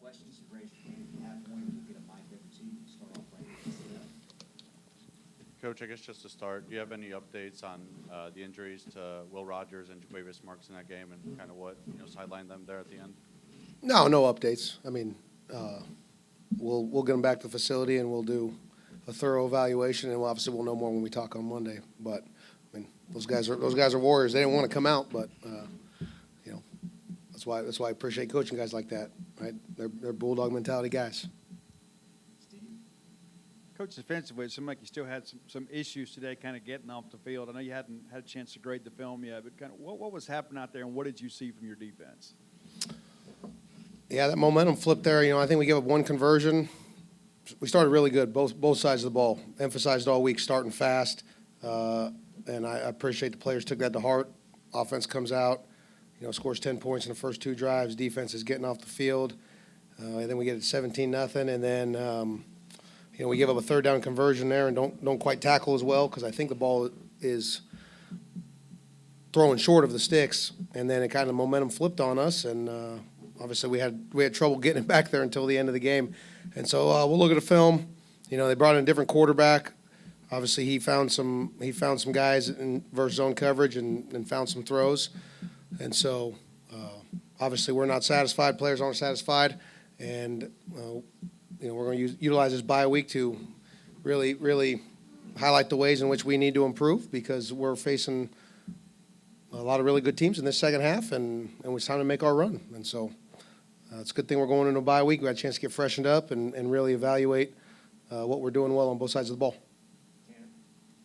questions, raise your hand if you have one. We'll get a mic over to you. Start off right here. Coach, I guess just to start, do you have any updates on the injuries to Will Rogers and Jaquavius Marks in that game and kind of what, sidelined them there at the end? No updates. I mean, we'll get them back to the facility and we'll do a thorough evaluation, and obviously we'll know more when we talk on Monday. But I mean, those guys are warriors. They didn't want to come out, but that's why I appreciate coaching guys like that. Right? They're Bulldog mentality guys. Coach, defensively, it seemed like you still had some issues today kind of getting off the field. I know you hadn't had a chance to grade the film yet, but kind of what was happening out there and what did you see from your defense? Yeah, that momentum flipped there. I think we gave up one conversion. We started really good, both sides of the ball. Emphasized all week, starting fast. And I appreciate the players took that to heart. Offense comes out, scores 10 points in the first two drives. Defense is getting off the field. And then we get it 17-0. And then, we give up a third down conversion there and don't quite tackle as well because I think the ball is throwing short of the sticks. And then it kind of momentum flipped on us. And obviously we had trouble getting it back there until the end of the game. And so we'll look at the film. They brought in a different quarterback. Obviously, he found some guys in versus zone coverage and found some throws. And so, obviously, we're not satisfied. Players aren't satisfied. And, we're going to utilize this bye week to really, really highlight the ways in which we need to improve because we're facing a lot of really good teams in this second half, and it's time to make our run. And so it's a good thing we're going into a bye week. We had a chance to get freshened up and really evaluate what we're doing well on both sides of the ball.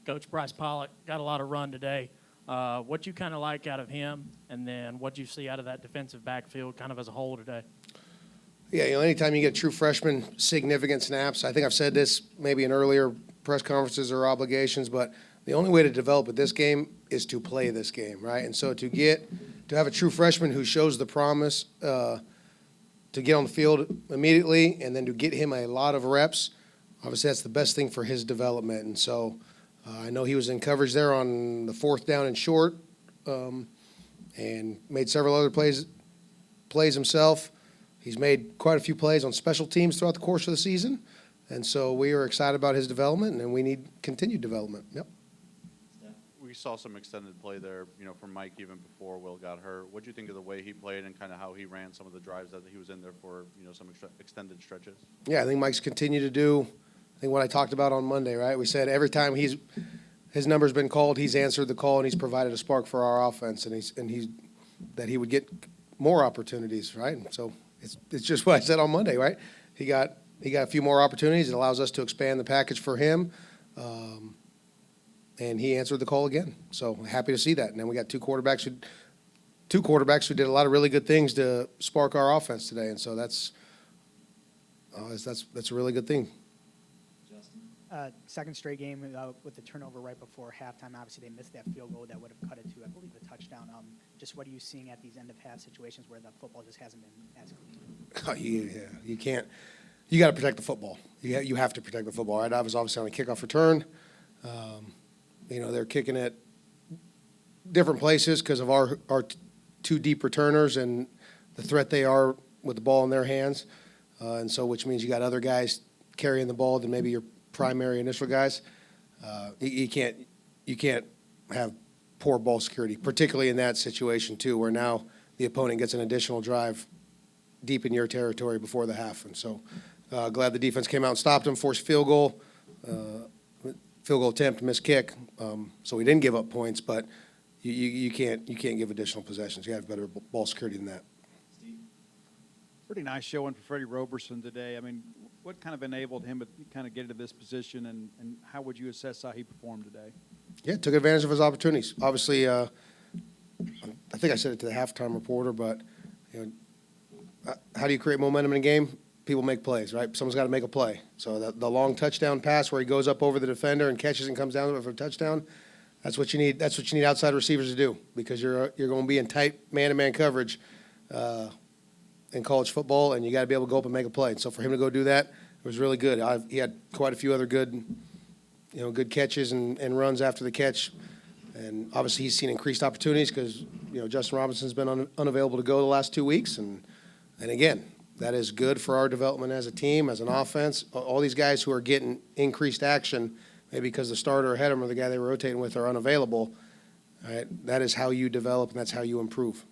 Coach Bryce Pollock got a lot of run today. What you kind of like out of him, and then what you see out of that defensive backfield kind of as a whole today? Yeah, anytime you get true freshman significant snaps, I think I've said this maybe in earlier press conferences or obligations, but the only way to develop at this game is to play this game, right? And so to have a true freshman who shows the promise to get on the field immediately and then to get him a lot of reps, obviously that's the best thing for his development. And so I know he was in coverage there on the fourth down and short and made several other plays himself. He's made quite a few plays on special teams throughout the course of the season. And so we are excited about his development, and we need continued development. Yep. We saw some extended play there, from Mike even before Will got hurt. What do you think of the way he played and kind of how he ran some of the drives that he was in there for, some extended stretches? Yeah, I think Mike's continued to do, what I talked about on Monday, right? We said every time his number's been called, he's answered the call and he's provided a spark for our offense, and that he would get more opportunities, right? And so it's just what I said on Monday, right? He got a few more opportunities. It allows us to expand the package for him. And he answered the call again. So happy to see that. And then we got two quarterbacks who did a lot of really good things to spark our offense today. And so that's a really good thing. Second straight game with the turnover right before halftime. Obviously, they missed that field goal that would have cut it to, I believe, a touchdown. Just what are you seeing at these end-of-half situations where the football just hasn't been as clean? You can't. You got to protect the football. You have to protect the football, right? I was obviously on a kickoff return. They're kicking at different places because of our two deep returners and the threat they are with the ball in their hands. And so which means you got other guys carrying the ball than maybe your primary initial guys. You can't have poor ball security, particularly in that situation too, where now the opponent gets an additional drive deep in your territory before the half. And so glad the defense came out and stopped him, forced field goal attempt, missed kick. So we didn't give up points, but you can't give additional possessions. You have better ball security than that. Pretty nice showing for Freddie Roberson today. I mean, what kind of enabled him to kind of get into this position, and how would you assess how he performed today? Yeah, took advantage of his opportunities. Obviously, I think I said it to the halftime reporter, but how do you create momentum in a game? People make plays, right? Someone's got to make a play. So the long touchdown pass where he goes up over the defender and catches and comes down for a touchdown, that's what you need. That's what you need outside receivers to do because you're going to be in tight man-to-man coverage in college football, and you got to be able to go up and make a play. And so for him to go do that, it was really good. He had quite a few other good catches and runs after the catch. And obviously he's seen increased opportunities because Justin Robinson's been unavailable to go the last 2 weeks. And again, That is good for our development as a team, as an offense. All these guys who are getting increased action, maybe because the starter ahead of them or the guy they were rotating with are unavailable, right? That is how you develop, and that's how you improve.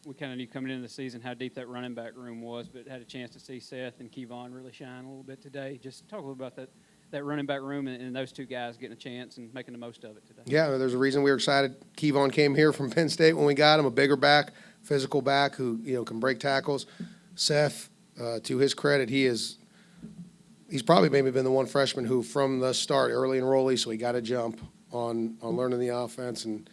We kind of knew coming into the season how deep that running back room was, but had a chance to see Seth and Kevon really shine a little bit today. Just talk a little about that running back room and those two guys getting a chance and making the most of it today. Yeah, there's a reason we were excited. Kevon came here from Penn State when we got him, a bigger back, physical back who, can break tackles. Seth, to his credit, he's probably maybe been the one freshman who from the start, early enrollee, so he got a jump on learning the offense and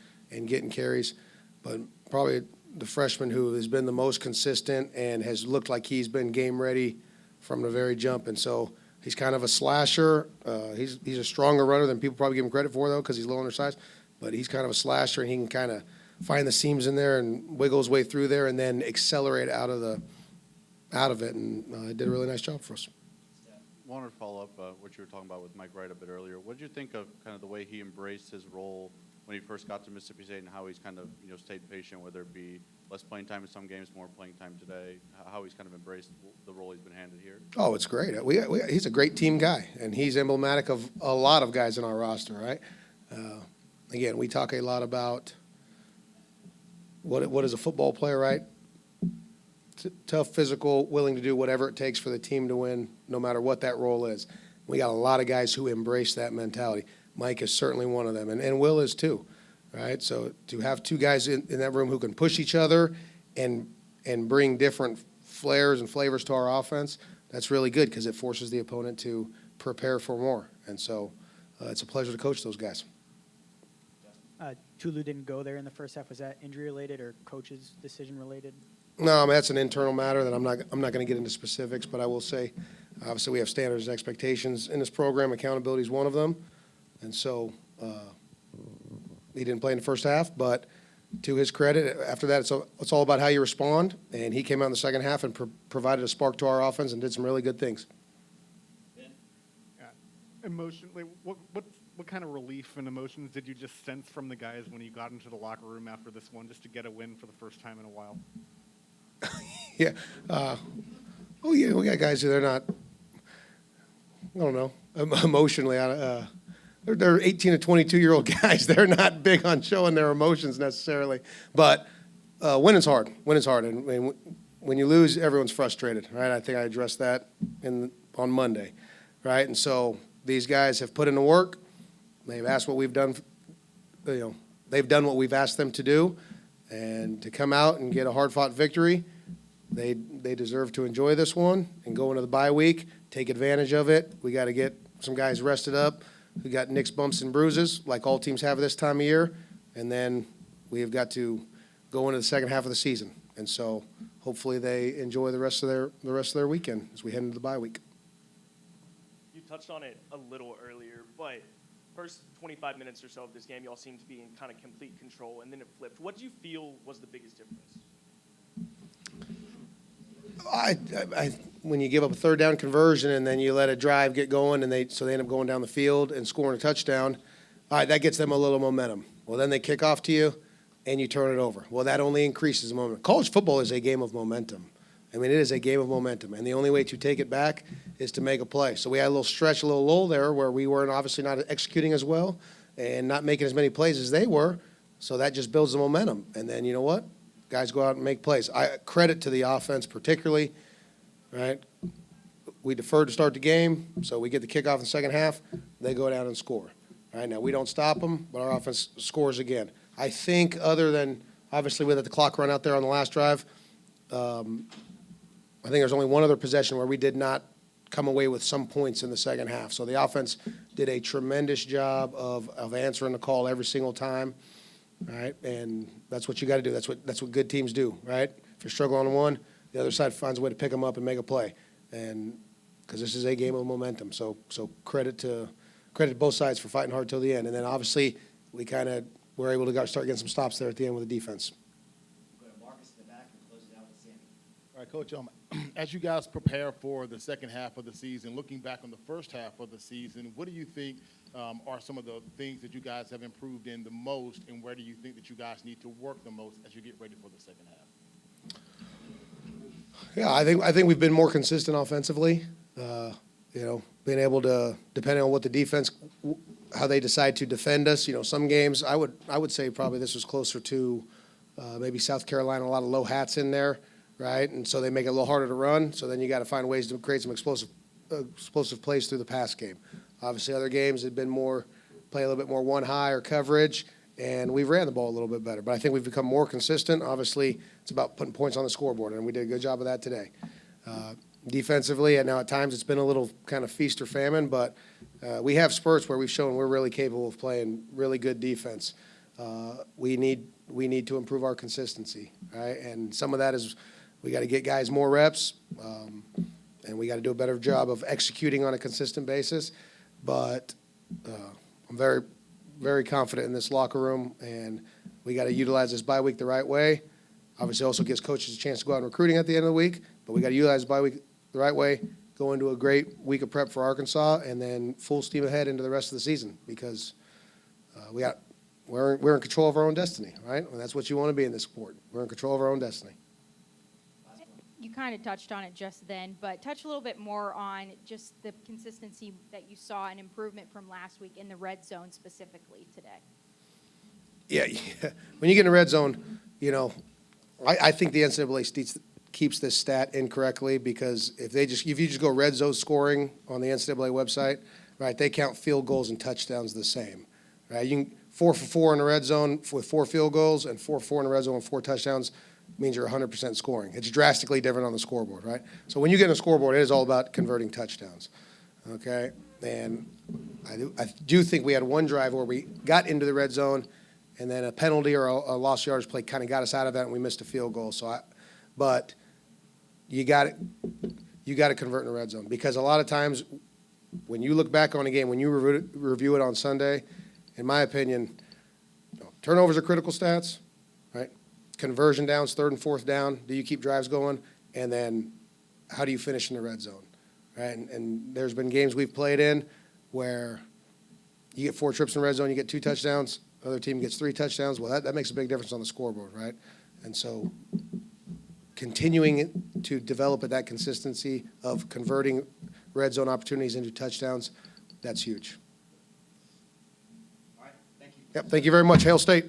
getting carries. But probably the freshman who has been the most consistent and has looked like he's been game ready from the very jump. And so he's kind of a slasher. He's a stronger runner than people probably give him credit for, though, because he's low undersized. But he's kind of a slasher, and he can kind of find the seams in there and wiggle his way through there and then accelerate out of it. And he did a really nice job for us. Wanted to follow up what you were talking about with Mike Wright a bit earlier. What did you think of kind of the way he embraced his role when he first got to Mississippi State and how he's kind of stayed patient, whether it be less playing time in some games, more playing time today, how he's kind of embraced the role he's been handed here? Oh, it's great. He's a great team guy, and he's emblematic of a lot of guys in our roster, right? Again, we talk a lot about what is a football player, right? Tough, physical, willing to do whatever it takes for the team to win, no matter what that role is. We got a lot of guys who embrace that mentality. Mike is certainly one of them, and Will is too, right? So to have two guys in that room who can push each other and bring different flares and flavors to our offense, that's really good because it forces the opponent to prepare for more. And so it's a pleasure to coach those guys. Tulu didn't go there in the first half. Was that injury related or coach's decision related? No, I mean, that's an internal matter that I'm not going to get into specifics, but I will say, obviously, we have standards and expectations in this program. Accountability is one of them, and so he didn't play in the first half. But to his credit, after that, it's all about how you respond. And he came out in the second half and provided a spark to our offense and did some really good things. Emotionally, what kind of relief and emotions did you just sense from the guys when you got into the locker room after this one, just to get a win for the first time in a while? Yeah. Yeah, we got guys who they're not, I don't know, emotionally. They're 18 to 22-year-old guys. They're not big on showing their emotions necessarily. But winning's hard. Winning's hard. And when you lose, everyone's frustrated, right? I think I addressed that on Monday, right? And so these guys have put in the work. They've asked what we've done. They've done what we've asked them to do. And to come out and get a hard-fought victory, they deserve to enjoy this one and go into the bye week, take advantage of it. We got to get some guys rested up. We got nicks, bumps, and bruises, like all teams have this time of year. And then we have got to go into the second half of the season. And so hopefully they enjoy the rest of their weekend as we head into the bye week. You touched on it a little earlier, but first 25 minutes or so of this game, y'all seemed to be in kind of complete control, and then it flipped. What do you feel was the biggest difference? When you give up a third down conversion and then you let a drive get going and they end up going down the field and scoring a touchdown, all right, that gets them a little momentum. Well, then they kick off to you and you turn it over. Well, that only increases the momentum. College football is a game of momentum. I mean, it is a game of momentum, and the only way to take it back is to make a play. So we had a little stretch, a little lull there where we weren't obviously not executing as well and not making as many plays as they were, so that just builds the momentum. And then you know what? Guys go out and make plays. I credit to the offense particularly, right? We deferred to start the game, so we get the kickoff in the second half. They go down and score. Right now, we don't stop them, but our offense scores again. I think other than obviously we let the clock run out there on the last drive, I think there's only one other possession where we did not come away with some points in the second half. So the offense did a tremendous job of answering the call every single time, right? And that's what you got to do. That's what good teams do, right? If you're struggling on one, the other side finds a way to pick them up and make a play. And because this is a game of momentum, so credit to both sides for fighting hard till the end. And then obviously we kind of were able to start getting some stops there at the end with the defense. Go to Marcus in the back and close it out with Sammy. All right, Coach, as you guys prepare for the second half of the season, looking back on the first half of the season, what do you think are some of the things that you guys have improved in the most, and where do you think that you guys need to work the most as you get ready for the second half? Yeah, I think we've been more consistent offensively. Being able to, depending on what the defense, how they decide to defend us. Some games I would say probably this was closer to maybe South Carolina. A lot of low hats in there, right? And so they make it a little harder to run. So then you got to find ways to create some explosive plays through the pass game. Obviously, other games have been play a little bit more one high or coverage, and we've ran the ball a little bit better. But I think we've become more consistent. Obviously, it's about putting points on the scoreboard, and we did a good job of that today. Defensively, and now at times it's been a little kind of feast or famine, but we have spurts where we've shown we're really capable of playing really good defense. We need to improve our consistency, right? And some of that is we got to get guys more reps, and we got to do a better job of executing on a consistent basis. But I'm very, very confident in this locker room, and we got to utilize this bye week the right way. Obviously, also gives coaches a chance to go out and recruiting at the end of the week, but we got to utilize the bye week the right way, go into a great week of prep for Arkansas, and then full steam ahead into the rest of the season because we're in control of our own destiny, right? And that's what you want to be in this sport. We're in control of our own destiny. You kind of touched on it just then, but touch a little bit more on just the consistency that you saw and improvement from last week in the red zone specifically today. Yeah. When you get in the red zone, I think the NCAA keeps this stat incorrectly because if you just go red zone scoring on the NCAA website, right, they count field goals and touchdowns the same, right? You can 4 for 4 in the red zone with 4 field goals and 4 for 4 in the red zone with 4 touchdowns means you're 100% scoring. It's drastically different on the scoreboard, right? So when you get on a scoreboard, it is all about converting touchdowns, okay? And I do think we had one drive where we got into the red zone and then a penalty or a lost yardage play kind of got us out of that and we missed a field goal. But you got to convert in the red zone because a lot of times when you look back on a game, when you review it on Sunday, in my opinion, turnovers are critical stats, right? Conversion downs, 3rd and 4th down. Do you keep drives going? And then how do you finish in the red zone, right? And there's been games we've played in where you get 4 trips in the red zone, you get 2 touchdowns, other team gets 3 touchdowns. Well, that makes a big difference on the scoreboard, right? And so continuing to develop that consistency of converting red zone opportunities into touchdowns, that's huge. All right, thank you. Yep, thank you very much, Hail State.